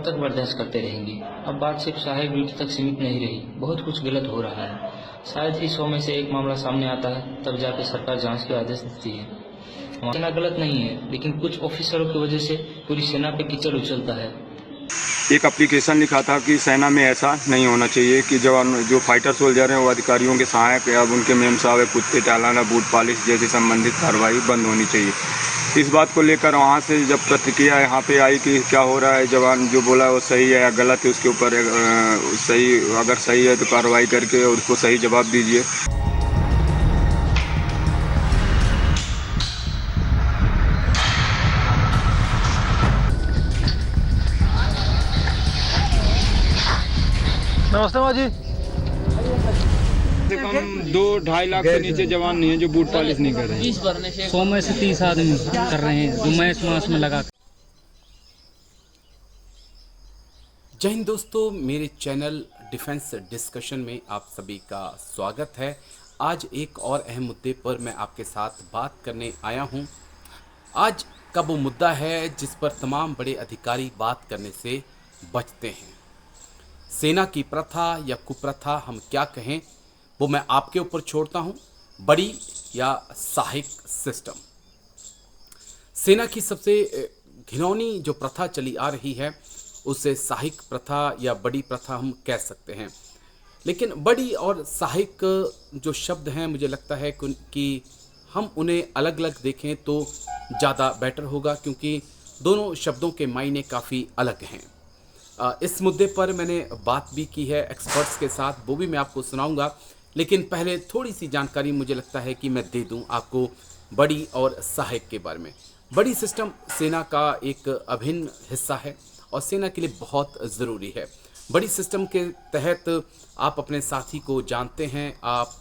तक बर्दाश्त करते रहेंगे। अब बात सिर्फ सहायक ड्यूटी तक सीमित नहीं रही, बहुत कुछ गलत हो रहा है। शायद ही 100 में से एक मामला सामने आता है, तब जाकर सरकार जांच के आदेश देती है। हमारी सेना गलत नहीं है, लेकिन कुछ ऑफिसरों की वजह से पूरी सेना पे कीचड़ उछलता है। एक एप्लीकेशन लिखा था कि सेना में ऐसा नहीं होना चाहिए कि जवान जो फाइटर सोल्जर हैं वो अधिकारियों के सहायक या उनके मेम साहब कुत्ते टालाना बूट पालिश जैसी संबंधित कार्रवाई बंद होनी चाहिए। इस बात को लेकर वहाँ से जब प्रतिक्रिया यहाँ पे आई कि क्या हो रहा है, जवान जो बोला वो सही है या गलत है, उसके ऊपर सही अगर सही है तो कार्रवाई करके और उसको सही जवाब दीजिए। नमस्ते माँ जी। कम 2-2.5 लाख से नीचे जवान नहीं है जो बूट पॉलिश नहीं कर रहे हैं। 100 में से 30 आदमी कर रहे हैं जो मैच मास में लगा। जय हिंद दोस्तों, मेरे चैनल डिफेंस डिस्कशन में आप सभी का स्वागत है। आज एक और अहम मुद्दे पर मैं आपके साथ बात करने आया हूं। आज का वो मुद्दा है जिस पर तमाम बड़े अधिकारी बात करने से बचते हैं। सेना की प्रथा या कुप्रथा हम क्या कहें, वो मैं आपके ऊपर छोड़ता हूं। बड़ी या सहायक सिस्टम, सेना की सबसे घिनौनी जो प्रथा चली आ रही है उसे सहायक प्रथा या बड़ी प्रथा हम कह सकते हैं। लेकिन बड़ी और सहायक जो शब्द हैं, मुझे लगता है कि हम उन्हें अलग अलग देखें तो ज़्यादा बेटर होगा, क्योंकि दोनों शब्दों के मायने काफ़ी अलग हैं। इस मुद्दे पर मैंने बात भी की है एक्सपर्ट्स के साथ, वो भी मैं आपको सुनाऊंगा। लेकिन पहले थोड़ी सी जानकारी मुझे लगता है कि मैं दे दूं आपको बड़ी और सहायक के बारे में। बड़ी सिस्टम सेना का एक अभिन्न हिस्सा है और सेना के लिए बहुत ज़रूरी है। बड़ी सिस्टम के तहत आप अपने साथी को जानते हैं, आप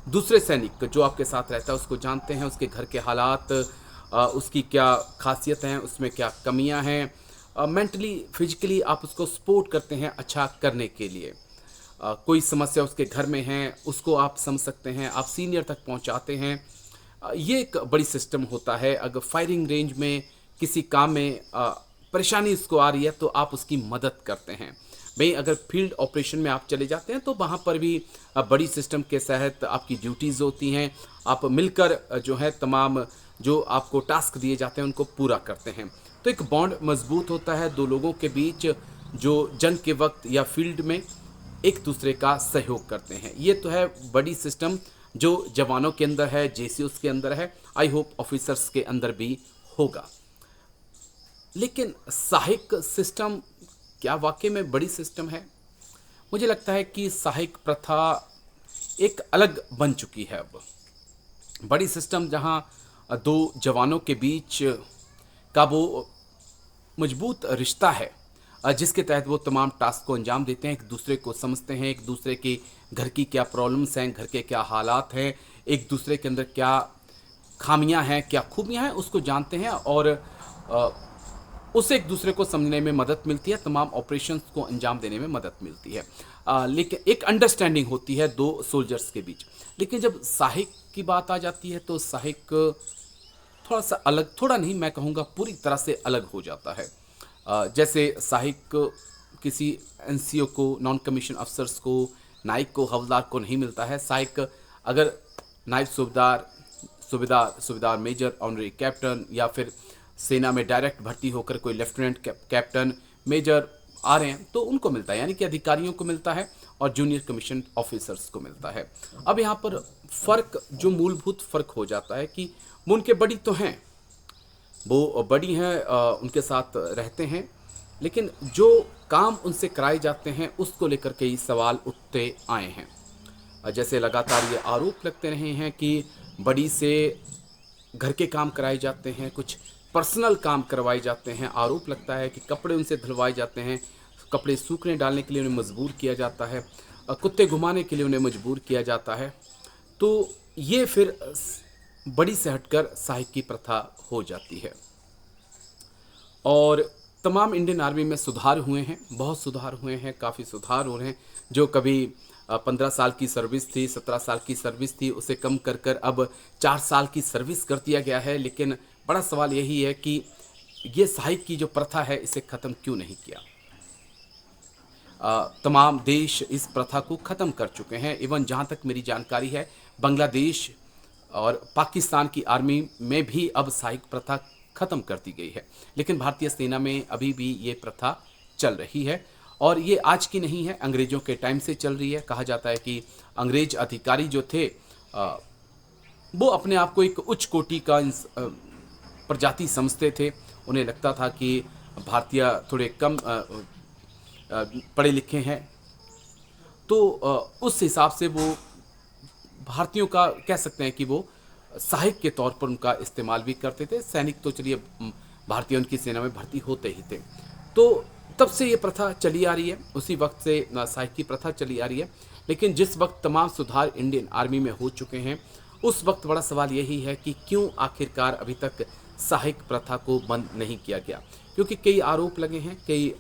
दूसरे सैनिक जो आपके साथ रहता है उसको जानते हैं, उसके घर के हालात, उसकी क्या खासियत हैं, उसमें क्या कमियां हैं, मेंटली फिजिकली आप उसको सपोर्ट करते हैं अच्छा करने के लिए। कोई समस्या उसके घर में है उसको आप समझ सकते हैं, आप सीनियर तक पहुंचाते हैं। ये एक बड़ी सिस्टम होता है। अगर फायरिंग रेंज में किसी काम में परेशानी उसको आ रही है तो आप उसकी मदद करते हैं। भाई अगर फील्ड ऑपरेशन में आप चले जाते हैं तो वहाँ पर भी बड़ी सिस्टम के तहत आपकी ड्यूटीज़ होती हैं। आप मिलकर जो है तमाम जो आपको टास्क दिए जाते हैं उनको पूरा करते हैं। तो एक बॉन्ड मजबूत होता है दो लोगों के बीच जो जंग के वक्त या फील्ड में एक दूसरे का सहयोग करते हैं। ये तो है बड़ी सिस्टम जो जवानों के अंदर है, जेसीओस के अंदर है, आई होप ऑफिसर्स के अंदर भी होगा। लेकिन सहायक सिस्टम क्या वाकई में बड़ी सिस्टम है? मुझे लगता है कि सहायक प्रथा एक अलग बन चुकी है। अब बड़ी सिस्टम जहां दो जवानों के बीच का वो मजबूत रिश्ता है जिसके तहत वो तमाम टास्क को अंजाम देते हैं, एक दूसरे को समझते हैं, एक दूसरे के घर की क्या प्रॉब्लम्स हैं, घर के क्या हालात हैं, एक दूसरे के अंदर क्या खामियां हैं, क्या खूबियां हैं, उसको जानते हैं और उससे एक दूसरे को समझने में मदद मिलती है, तमाम ऑपरेशंस को अंजाम देने में मदद मिलती है। लेकिन एक अंडरस्टैंडिंग होती है दो सोल्जर्स के बीच। लेकिन जब सहायक की बात आ जाती है तो सहायक थोड़ा सा अलग, थोड़ा नहीं मैं कहूँगा पूरी तरह से अलग हो जाता है। जैसे सहायक किसी एनसीओ को, नॉन कमीशन अफसर्स को, नायक को, हवलदार को नहीं मिलता है। सहायक अगर नायब सूबेदार मेजर, ऑनरी कैप्टन या फिर सेना में डायरेक्ट भर्ती होकर कोई लेफ्टिनेंट कैप्टन मेजर आ रहे हैं तो उनको मिलता है, यानी कि अधिकारियों को मिलता है और जूनियर कमीशन ऑफिसर्स को मिलता है। अब यहाँ पर फ़र्क, जो मूलभूत फ़र्क हो जाता है कि वो उनके बड़ी तो हैं, वो बड़ी हैं, उनके साथ रहते हैं, लेकिन जो काम उनसे कराए जाते हैं उसको लेकर कई सवाल उठते आए हैं। जैसे लगातार ये आरोप लगते रहे हैं कि बड़ी से घर के काम कराए जाते हैं, कुछ पर्सनल काम करवाए जाते हैं। आरोप लगता है कि कपड़े उनसे धुलवाए जाते हैं, कपड़े सूखने डालने के लिए उन्हें मजबूर किया जाता है, कुत्ते घुमाने के लिए उन्हें मजबूर किया जाता है। तो ये फिर बड़ी से हटकर सहायक की प्रथा हो जाती है। और तमाम इंडियन आर्मी में सुधार हुए हैं, बहुत सुधार हुए हैं, काफ़ी सुधार हो रहे हैं। जो कभी 15 साल की सर्विस थी, 17 साल की सर्विस थी, उसे कम कर कर अब 4 साल की सर्विस कर दिया गया है। लेकिन बड़ा सवाल यही है कि ये सहायक की जो प्रथा है इसे ख़त्म क्यों नहीं किया। तमाम देश इस प्रथा को ख़त्म कर चुके हैं। इवन जहाँ तक मेरी जानकारी है, बांग्लादेश और पाकिस्तान की आर्मी में भी अब सहायक प्रथा ख़त्म कर दी गई है, लेकिन भारतीय सेना में अभी भी ये प्रथा चल रही है। और ये आज की नहीं है, अंग्रेज़ों के टाइम से चल रही है। कहा जाता है कि अंग्रेज अधिकारी जो थे वो अपने आप को एक उच्च कोटि का प्रजाति समझते थे। उन्हें लगता था कि भारतीय थोड़े कम पढ़े लिखे हैं, तो उस हिसाब से वो भारतीयों का कह सकते हैं कि वो सहायक के तौर पर उनका इस्तेमाल भी करते थे। सैनिक तो चलिए भारतीय उनकी सेना में भर्ती होते ही थे। तो तब से ये प्रथा चली आ रही है, उसी वक्त से सहायक की प्रथा चली आ रही है। लेकिन जिस वक्त तमाम सुधार इंडियन आर्मी में हो चुके हैं, उस वक्त बड़ा सवाल यही है कि क्यों आखिरकार अभी तक सहायक प्रथा को बंद नहीं किया गया। क्योंकि कई आरोप लगे हैं, कई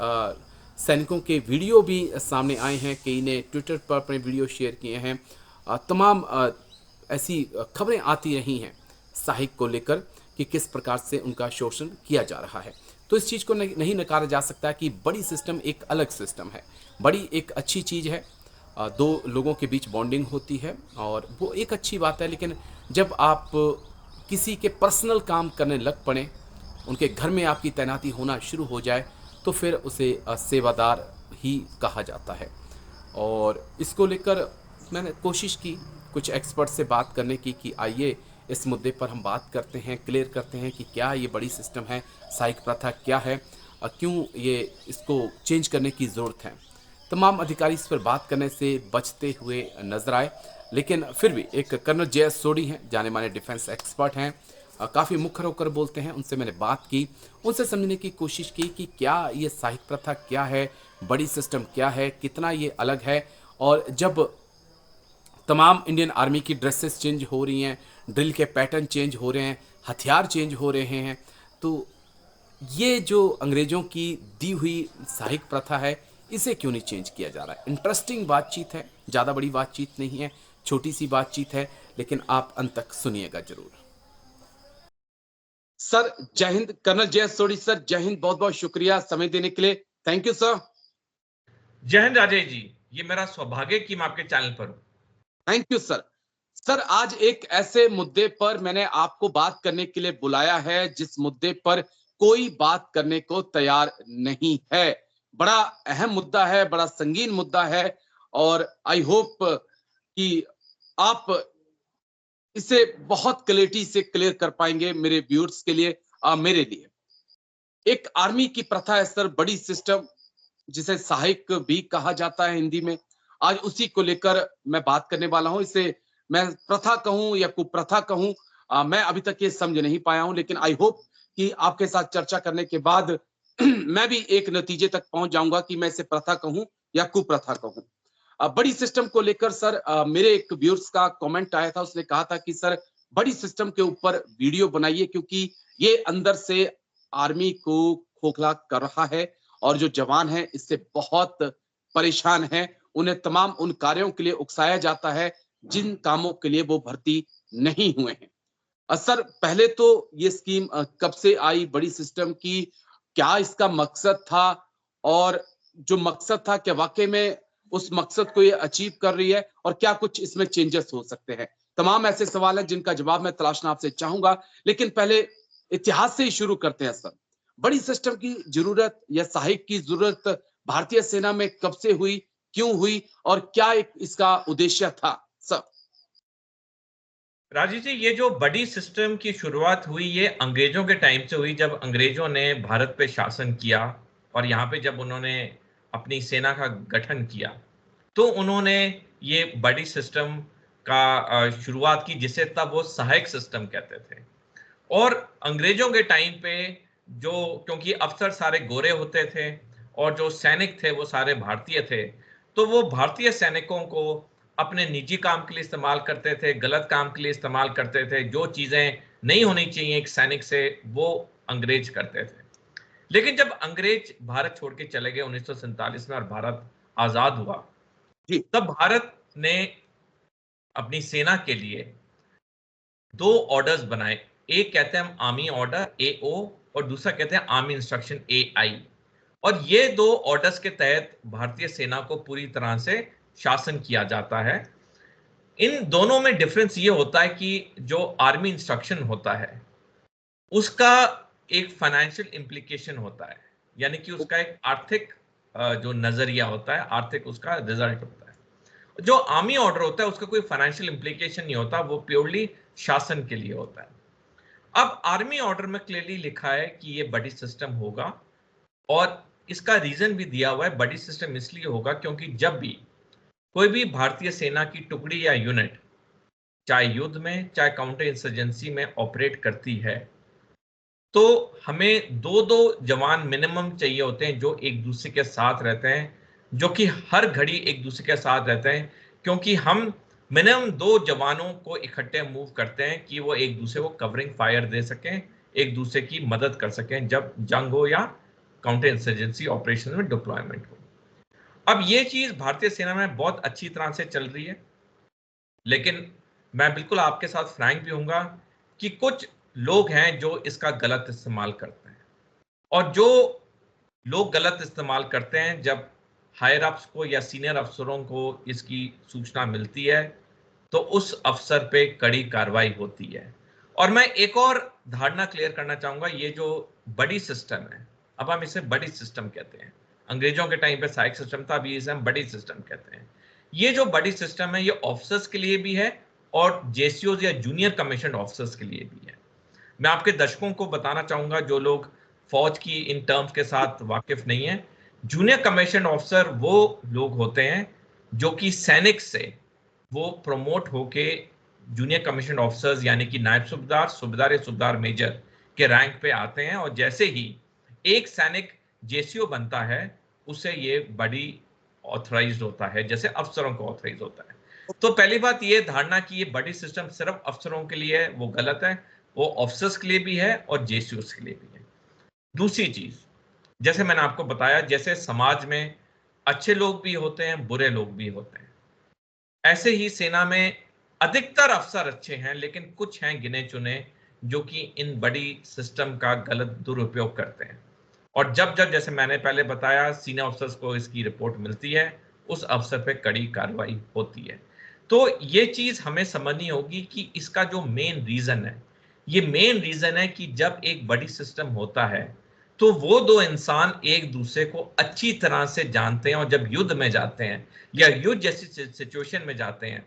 सैनिकों के वीडियो भी सामने आए हैं, कई ने ट्विटर पर अपने वीडियो शेयर किए हैं। तमाम ऐसी खबरें आती रही हैं सहायक को लेकर कि किस प्रकार से उनका शोषण किया जा रहा है। तो इस चीज़ को नहीं नकारा जा सकता कि बड़ी सिस्टम एक अलग सिस्टम है, बड़ी एक अच्छी चीज़ है। दो लोगों के बीच बॉन्डिंग होती है और वो एक अच्छी बात है। लेकिन जब आप किसी के पर्सनल काम करने लग पड़ें, उनके घर में आपकी तैनाती होना शुरू हो जाए, तो फिर उसे सेवादार ही कहा जाता है। और इसको लेकर मैंने कोशिश की कुछ एक्सपर्ट से बात करने की कि आइए इस मुद्दे पर हम बात करते हैं, क्लियर करते हैं कि क्या ये बड़ी सिस्टम है, सहायक प्रथा क्या है और क्यों ये इसको चेंज करने की ज़रूरत है। तमाम अधिकारी इस पर बात करने से बचते हुए नजर आए, लेकिन फिर भी एक कर्नल जे.एस. सोडी हैं, जाने माने डिफेंस एक्सपर्ट हैं, काफ़ी मुखर होकर बोलते हैं। उनसे मैंने बात की, उनसे समझने की कोशिश की कि क्या ये सहायक प्रथा क्या है, बड़ी सिस्टम क्या है, कितना ये अलग है। और जब तमाम इंडियन आर्मी की ड्रेसेस चेंज हो रही हैं, ड्रिल के पैटर्न चेंज हो रहे हैं, हथियार चेंज हो रहे हैं, तो ये जो अंग्रेज़ों की दी हुई सहायक प्रथा है, इसे क्यों नहीं चेंज किया जा रहा है। इंटरेस्टिंग बातचीत है, ज़्यादा बड़ी बातचीत नहीं है, छोटी सी बातचीत है, लेकिन आप अंत तक सुनिएगा जरूर। सर जय हिंद, कर्नल जे.एस. सोडी सर, जय हिंद, बहुत बहुत शुक्रिया समय देने के लिए। Thank you sir. जय हिंद राजेश जी, ये मेरा सौभाग्य कि मैं आपके चैनल पर हूं। Thank you sir. सर आज एक ऐसे मुद्दे पर मैंने आपको बात करने के लिए बुलाया है जिस मुद्दे पर कोई बात करने को तैयार नहीं है। बड़ा अहम मुद्दा है, बड़ा संगीन मुद्दा है और आई होप कि आप इसे बहुत क्लैरिटी से क्लियर कर पाएंगे मेरे व्यूअर्स के लिए, मेरे लिए। एक आर्मी की प्रथा है सर, बड़ी सिस्टम, जिसे सहायक भी कहा जाता है हिंदी में। आज उसी को लेकर मैं बात करने वाला हूं। इसे मैं प्रथा कहूं या कुप्रथा कहूं, मैं अभी तक ये समझ नहीं पाया हूं, लेकिन आई होप कि आपके साथ चर्चा करने के बाद मैं भी एक नतीजे तक पहुंच जाऊंगा कि मैं इसे प्रथा कहूं या कुप्रथा कहूं। बड़ी सिस्टम को लेकर सर मेरे एक व्यूअर्स का कमेंट आया था, उसने कहा था कि सर बड़ी सिस्टम के ऊपर वीडियो बनाइए क्योंकि ये अंदर से आर्मी को खोखला कर रहा है और जो जवान हैं इससे बहुत परेशान हैं। उन्हें तमाम उन कार्यों के लिए उकसाया जाता है जिन कामों के लिए वो भर्ती नहीं हुए हैं। सर पहले तो ये स्कीम कब से आई बड़ी सिस्टम की, क्या इसका मकसद था और जो मकसद था क्या वाकई में उस मकसद को ये अचीव कर रही है और क्या कुछ इसमें चेंजेस हो सकते हैं। तमाम ऐसे सवाल हैं जिनका जवाब मैं तलाशना आपसे चाहूंगा, लेकिन पहले इतिहास से ही शुरू करते हैं सर। बड़ी सिस्टम की जरूरत या सहायक की जरूरत भारतीय सेना में कब से हुई, क्यों हुई और क्या एक इसका उद्देश्य था सर? राजेश जी, ये जो बड़ी सिस्टम की शुरुआत हुई ये अंग्रेजों के टाइम से हुई, जब अंग्रेजों ने भारत पे शासन किया और यहाँ पे जब उन्होंने अपनी सेना का गठन किया तो उन्होंने ये बड़ी सिस्टम का शुरुआत की, जिसे तब वो सहायक सिस्टम कहते थे। और अंग्रेजों के टाइम पे जो, क्योंकि अफसर सारे गोरे होते थे और जो सैनिक थे वो सारे भारतीय थे, तो वो भारतीय सैनिकों को अपने निजी काम के लिए इस्तेमाल करते थे, गलत काम के लिए इस्तेमाल करते थे। जो चीजें नहीं होनी चाहिए एक सैनिक से वो अंग्रेज करते थे। लेकिन जब अंग्रेज भारत छोड़ के चले गए 1947 में और भारत आजाद हुआ, तब भारत ने अपनी सेना के लिए दो ऑर्डर्स बनाए। एक कहते हैं हम आर्मी ऑर्डर AO और दूसरा कहते हैं आर्मी इंस्ट्रक्शन AI। और ये 2 ऑर्डर्स के तहत भारतीय सेना को पूरी तरह से शासन किया जाता है। इन दोनों में डिफरेंस ये होता है कि जो आर्मी इंस्ट्रक्शन होता है उसका एक फाइनेंशियल इम्प्लीकेशन होता है, यानी कि उसका एक आर्थिक जो नजरिया होता है, आर्थिक उसका रिजल्ट होता है। जो आर्मी ऑर्डर होता है उसका कोई फाइनेंशियल इम्प्लीकेशन नहीं होता, वो प्योरली शासन के लिए होता है। अब आर्मी ऑर्डर में क्लियरली लिखा है कि ये बडी सिस्टम होगा, और इसका रीजन भी दिया हुआ है। बडी सिस्टम इसलिए होगा क्योंकि जब भी कोई भी भारतीय सेना की टुकड़ी या यूनिट चाहे युद्ध में चाहे काउंटर इंसर्जेंसी में ऑपरेट करती है, तो हमें 2 जवान मिनिमम चाहिए होते हैं जो एक दूसरे के साथ रहते हैं, जो कि हर घड़ी एक दूसरे के साथ रहते हैं, क्योंकि हम मिनिमम 2 जवानों को इकट्ठे मूव करते हैं कि वो एक दूसरे को कवरिंग फायर दे सकें, एक दूसरे की मदद कर सकें जब जंग हो या काउंटर इंसर्जेंसी ऑपरेशन में डिप्लॉयमेंट हो। अब ये चीज भारतीय सेना में बहुत अच्छी तरह से चल रही है, लेकिन मैं बिल्कुल आपके साथ फ्रैंक भी हूंगा कि कुछ लोग हैं जो इसका गलत इस्तेमाल करते हैं, और जो लोग गलत इस्तेमाल करते हैं, जब हायर अप्स को या सीनियर अफसरों को इसकी सूचना मिलती है तो उस अफसर पे कड़ी कार्रवाई होती है। और मैं एक और धारणा क्लियर करना चाहूंगा, ये जो बड़ी सिस्टम है, अब हम इसे बड़ी सिस्टम कहते हैं, अंग्रेजों के टाइम पे सहायक सिस्टम था, अभी इसे हम बड़ी सिस्टम कहते हैं। ये जो बड़ी सिस्टम है ये ऑफिसर्स के लिए भी है और जेसीओज या जूनियर कमीशन ऑफिसर्स के लिए भी है। मैं आपके दर्शकों को बताना चाहूंगा, जो लोग फौज की इन टर्म्स के साथ वाकिफ नहीं है, जूनियर कमीशन ऑफिसर वो लोग होते हैं जो कि सैनिक से वो प्रमोट होके जूनियर कमीशन ऑफिसर्स यानी कि नायब सूबेदार, सूबेदार या सूबेदार मेजर के रैंक पे आते हैं, और जैसे ही एक सैनिक जेसीओ बनता है उसे ये बड़ी ऑथराइज्ड होता है, जैसे अफसरों को ऑथराइज होता है। तो पहली बात ये धारणा कि ये बड़ी सिस्टम सिर्फ अफसरों के लिए है, वो गलत है। वो ऑफिसर्स के लिए भी है और जेसीओस के लिए भी है। दूसरी चीज, जैसे मैंने आपको बताया, जैसे समाज में अच्छे लोग भी होते हैं, बुरे लोग भी होते हैं, ऐसे ही सेना में अधिकतर अफसर अच्छे हैं, लेकिन कुछ हैं गिने चुने जो कि इन बड़ी सिस्टम का गलत दुरुपयोग करते हैं। और जब जब, जैसे मैंने पहले बताया, सीनियर अफसर्स को इसकी रिपोर्ट मिलती है, उस अफसर पे कड़ी कार्रवाई होती है। तो ये चीज हमें समझनी होगी कि इसका जो मेन रीजन है, ये मेन रीजन है कि जब एक बड़ी सिस्टम होता है तो वो 2 इंसान एक दूसरे को अच्छी तरह से जानते हैं, और जब युद्ध में जाते हैं या युद्ध जैसी सिचुएशन में जाते हैं,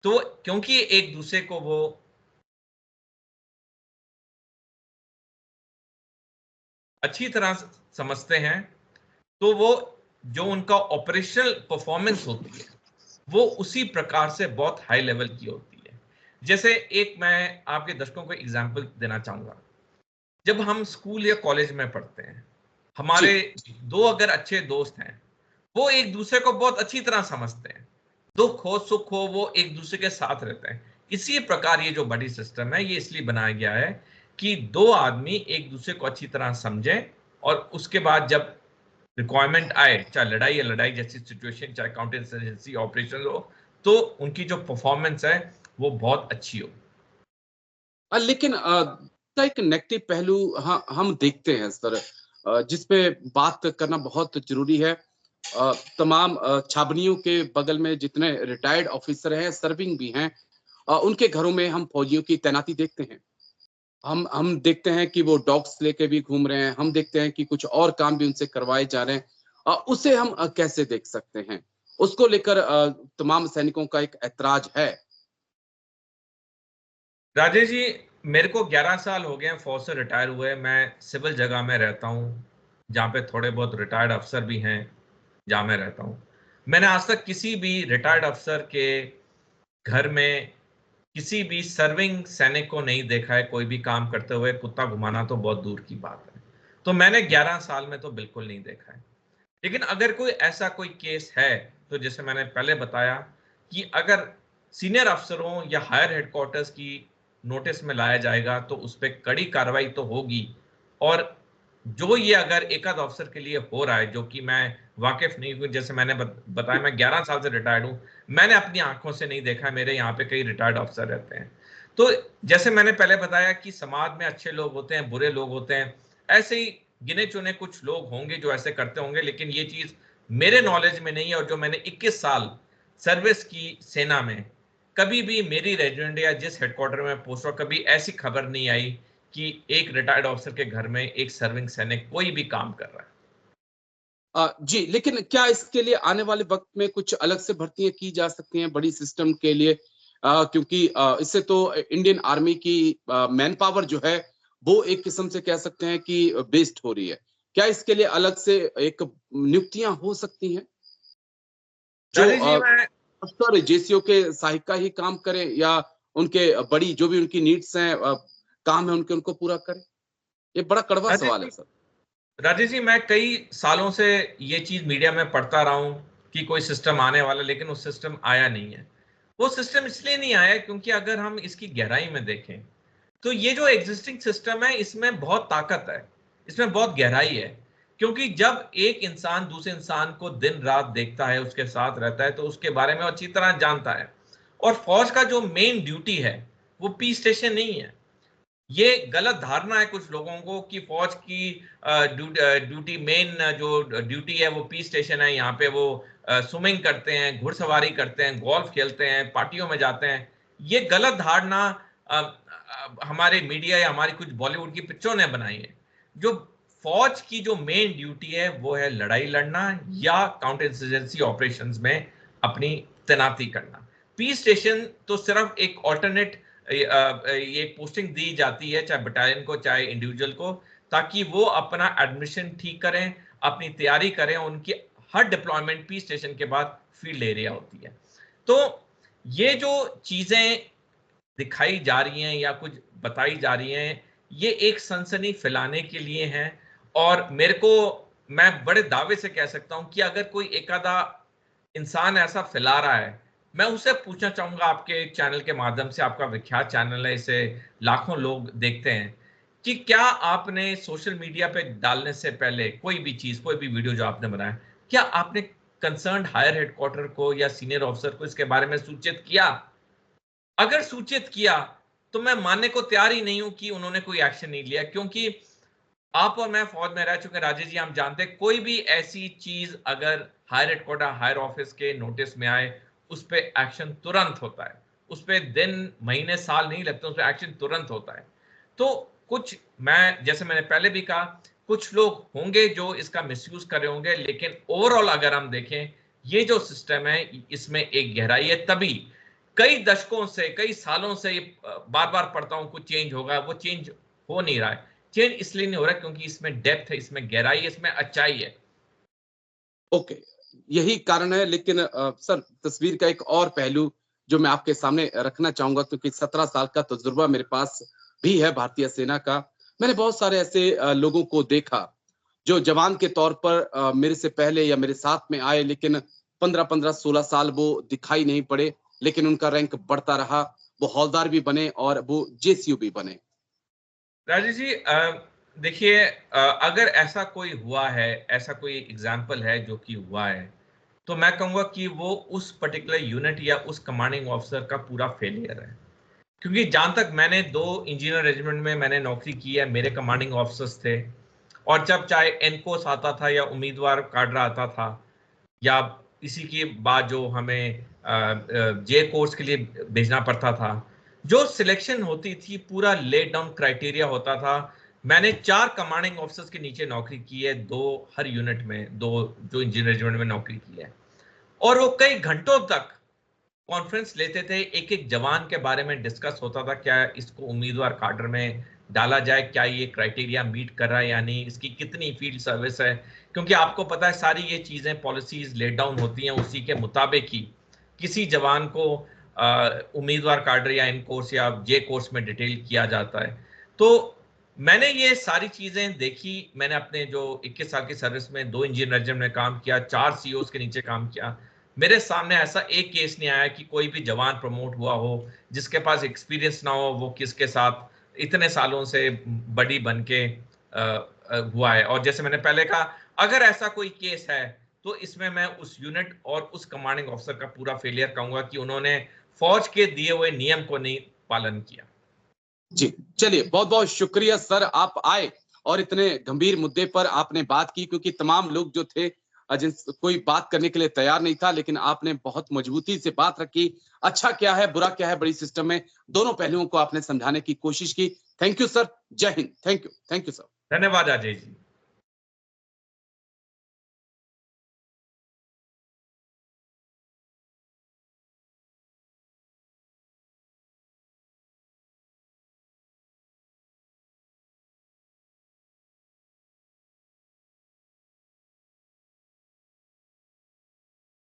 तो क्योंकि एक दूसरे को वो अच्छी तरह समझते हैं, तो वो जो उनका ऑपरेशनल परफॉर्मेंस होती है वो उसी प्रकार से बहुत हाई लेवल की होती है। जैसे एक मैं आपके दर्शकों को एग्जांपल देना चाहूंगा, जब हम स्कूल या कॉलेज में पढ़ते हैं, हमारे 2 अगर अच्छे दोस्त हैं, वो एक दूसरे को बहुत अच्छी तरह समझते हैं, दुख हो सुख हो वो एक दूसरे के साथ रहते हैं। इसी प्रकार ये जो बड़ी सिस्टम है ये इसलिए बनाया गया है कि 2 आदमी एक दूसरे को अच्छी तरह समझें, और उसके बाद जब रिक्वायरमेंट आए, चाहे लड़ाई या लड़ाई जैसी सिचुएशन, चाहे काउंटर इंसर्जेंसी ऑपरेशन हो, तो उनकी जो परफॉर्मेंस है वो बहुत अच्छी हो। लेकिन का एक नेगेटिव पहलू हम देखते हैं सर, जिसपे बात करना बहुत जरूरी है। तमाम छावनियों के बगल में जितने रिटायर्ड ऑफिसर हैं, सर्विंग भी हैं, उनके घरों में हम फौजियों की तैनाती देखते हैं। हम देखते हैं कि वो डॉग्स लेके भी घूम रहे हैं, हम देखते हैं कि कुछ और काम भी उनसे करवाए जा रहे हैं। उसे हम कैसे देख सकते हैं? उसको लेकर तमाम सैनिकों का एक ऐतराज है। राजेश जी, मेरे को 11 साल हो गए हैं फौज से रिटायर हुए। मैं सिविल जगह में रहता हूँ जहाँ पे थोड़े बहुत रिटायर्ड अफसर भी हैं, जहाँ मैं रहता हूँ। मैंने आज तक किसी भी रिटायर्ड अफसर के घर में किसी भी सर्विंग सैनिक को नहीं देखा है कोई भी काम करते हुए। कुत्ता घुमाना तो बहुत दूर की बात है, तो मैंने 11 साल में तो बिल्कुल नहीं देखा है। लेकिन अगर कोई ऐसा कोई केस है, तो जैसे मैंने पहले बताया कि अगर सीनियर अफसरों या हायर हेडक्वार्टर्स की नोटिस में लाया जाएगा तो उस पर कड़ी कार्रवाई तो होगी। और जो ये अगर एक आध अफसर के लिए हो रहा है, जो कि मैं वाकिफ नहीं हूँ, जैसे मैंने बताया मैं 11 साल से रिटायर्ड हूँ, मैंने अपनी आंखों से नहीं देखा। मेरे यहाँ पे कई रिटायर्ड अफसर रहते हैं। तो जैसे मैंने पहले बताया कि समाज में अच्छे लोग होते हैं, बुरे लोग होते हैं, ऐसे ही गिने चुने कुछ लोग होंगे जो ऐसे करते होंगे, लेकिन ये चीज मेरे नॉलेज में नहीं है। और जो मैंने 21 साल सर्विस की सेना में, कभी भी मेरी रेजिडेंट या जिस हेडक्वार्टर में पोस्ट हुआ, कभी ऐसी खबर नहीं आई कि एक रिटायर्ड ऑफिसर के घर में एक सर्विंग सैनिक कोई भी काम कर रहा है। जी, लेकिन क्या इसके लिए आने वाले वक्त में कुछ अलग से भर्तियां की जा सकती हैं बड़ी सिस्टम के लिए? क्योंकि इससे तो इंडियन आर्मी की मैन पावर जो है वो एक किस्म से कह सकते हैं कि वेस्ट हो रही है। क्या इसके लिए अलग से एक नियुक्तियां हो सकती हैं जो राजेश जी, मैं अफसर जेसीओ के सहायक का ही काम करें, या उनके बड़ी जो भी उनकी नीड्स हैं, काम है उनके, उनको पूरा करें? ये बड़ा कड़वा राजेश सवाल है जी सर। राजेश जी, मैं कई सालों से ये चीज मीडिया में पढ़ता रहा हूं कि कोई सिस्टम आने वाला, लेकिन वो सिस्टम आया नहीं है। वो सिस्टम इसलिए नहीं आया क्योंकि अगर हम इसकी गहराई में देखें तो ये जो एग्जिस्टिंग सिस्टम है इसमें बहुत ताकत है, इसमें बहुत गहराई है। क्योंकि जब एक इंसान दूसरे इंसान को दिन रात देखता है, उसके साथ रहता है, तो उसके बारे में अच्छी तरह जानता है। और फौज का जो मेन ड्यूटी है वो पीस स्टेशन नहीं है। ये गलत धारणा है कुछ लोगों को कि फौज की ड्यूटी, मेन जो ड्यूटी है वो पीस स्टेशन है। यहाँ पे वो स्विमिंग करते हैं, घुड़सवारी करते हैं, गोल्फ खेलते हैं, पार्टियों में जाते हैं। ये गलत धारणा हमारे मीडिया या हमारी कुछ बॉलीवुड की पिक्चरों ने बनाई है। जो फौज की जो मेन ड्यूटी है वो है लड़ाई लड़ना या काउंटर इंसर्जेंसी ऑपरेशंस में अपनी तैनाती करना। पीस स्टेशन तो सिर्फ एक ऑल्टरनेट ये पोस्टिंग दी जाती है, चाहे बटालियन को चाहे इंडिविजुअल को, ताकि वो अपना एडमिशन ठीक करें, अपनी तैयारी करें। उनकी हर डिप्लॉयमेंट पीस स्टेशन के बाद फील्ड एरिया होती है। तो ये जो चीजें दिखाई जा रही हैं या कुछ बताई जा रही हैं, ये एक सनसनी फैलाने के लिए हैं। और मेरे को, मैं बड़े दावे से कह सकता हूं कि अगर कोई एक आधा इंसान ऐसा फैला रहा है, मैं उसे पूछना चाहूंगा आपके चैनल के माध्यम से, आपका विख्यात चैनल है, इसे लाखों लोग देखते हैं, कि क्या आपने सोशल मीडिया पे डालने से पहले कोई भी चीज, कोई भी वीडियो जो आपने बनाया, क्या आपने कंसर्न्ड हायर हेडक्वार्टर को या सीनियर ऑफिसर को इसके बारे में सूचित किया? अगर सूचित किया तो मैं मानने को तैयार ही नहीं हूं कि उन्होंने कोई एक्शन नहीं लिया। क्योंकि आप और मैं फौज में रह चुके हैं राजेश जी, हम जानते हैं कोई भी ऐसी चीज अगर हायर हेडक्वार्टर, हायर ऑफिस के नोटिस में आए, उस पर एक्शन तुरंत होता है। उस पर दिन, महीने, साल नहीं लगते, उस पर एक्शन तुरंत होता है। तो कुछ, मैं जैसे मैंने पहले भी कहा, कुछ लोग होंगे जो इसका मिसयूज कर रहे होंगे, लेकिन ओवरऑल अगर हम देखें, ये जो सिस्टम है इसमें एक गहराई है। तभी कई दशकों से, कई सालों से बार बार पढ़ता हूं कुछ चेंज होगा, वो चेंज हो नहीं रहा है। चेंज इसलिए नहीं हो रहा क्योंकि इसमें डेप्थ है, इसमें गहराई है, इसमें अच्छाई है। ओके, यही कारण है। लेकिन सर, तस्वीर का एक और पहलू जो मैं आपके सामने रखना चाहूंगा, क्योंकि 17 साल का तजुर्बा मेरे पास भी है भारतीय सेना का। मैंने बहुत सारे ऐसे लोगों को देखा जो जवान के तौर पर मेरे से पहले या मेरे साथ में आए, लेकिन 15-15, 16 साल वो दिखाई नहीं पड़े, लेकिन उनका रैंक बढ़ता रहा। वो हौलदार भी बने और वो जेसीयू भी बने। राजेश जी, देखिए, अगर ऐसा कोई हुआ है, ऐसा कोई एग्जाम्पल है जो कि हुआ है, तो मैं कहूंगा कि वो उस पर्टिकुलर यूनिट या उस कमांडिंग ऑफिसर का पूरा फेलियर है। क्योंकि जहां तक मैंने 2 इंजीनियर रेजिमेंट में मैंने नौकरी की है, मेरे कमांडिंग ऑफिसर्स थे। और जब चाहे एनकोस आता था या उम्मीदवार काडरा आता था, या इसी के बाद जो हमें जे कोर्स के लिए भेजना पड़ता था, जो सिलेक्शन होती थी पूरा लेट डाउन क्राइटेरिया होता था। मैंने 4 कमांडिंग ऑफिसर्स के नीचे नौकरी की है, 2 हर यूनिट में, 2 जो इंजीनियर रेजिमेंट में नौकरी की है। और वो कई घंटों तक कॉन्फ्रेंस लेते थे, एक एक जवान के बारे में डिस्कस होता था, क्या इसको उम्मीदवार काडर में डाला जाए, क्या ये क्राइटेरिया मीट कर रहा है या नहीं, इसकी कितनी फील्ड सर्विस है। क्योंकि आपको पता है सारी ये चीजें, पॉलिसीज लेट डाउन होती हैं, उसी के मुताबिक ही किसी जवान को उम्मीदवार काडर या इन कोर्स या जे कोर्स में डिटेल किया जाता है। तो मैंने ये सारी चीजें देखी। मैंने अपने जो 21 साल की सर्विस में 2 इंजीनियर रेजिमेंट में काम किया, 4 सीओस के नीचे काम किया। मेरे सामने ऐसा एक केस नहीं आया कि कोई भी जवान प्रमोट हुआ हो जिसके पास एक्सपीरियंस ना हो, वो किसके साथ इतने सालों से बड़ी बन के हुआ है। और जैसे मैंने पहले कहा, अगर ऐसा कोई केस है तो इसमें मैं उस यूनिट और उस कमांडिंग ऑफिसर का पूरा फेलियर कहूंगा कि उन्होंने फौज के दिए हुए नियम को नहीं पालन किया। जी, चलिए, बहुत बहुत शुक्रिया सर, आप आए और इतने गंभीर मुद्दे पर आपने बात की, क्योंकि तमाम लोग जो थे जिन कोई बात करने के लिए तैयार नहीं था, लेकिन आपने बहुत मजबूती से बात रखी। अच्छा क्या है, बुरा क्या है बड़ी सिस्टम में, दोनों पहलुओं को आपने समझाने की कोशिश की। थैंक यू सर, जय हिंद। Thank you sir. धन्यवाद अजय जी।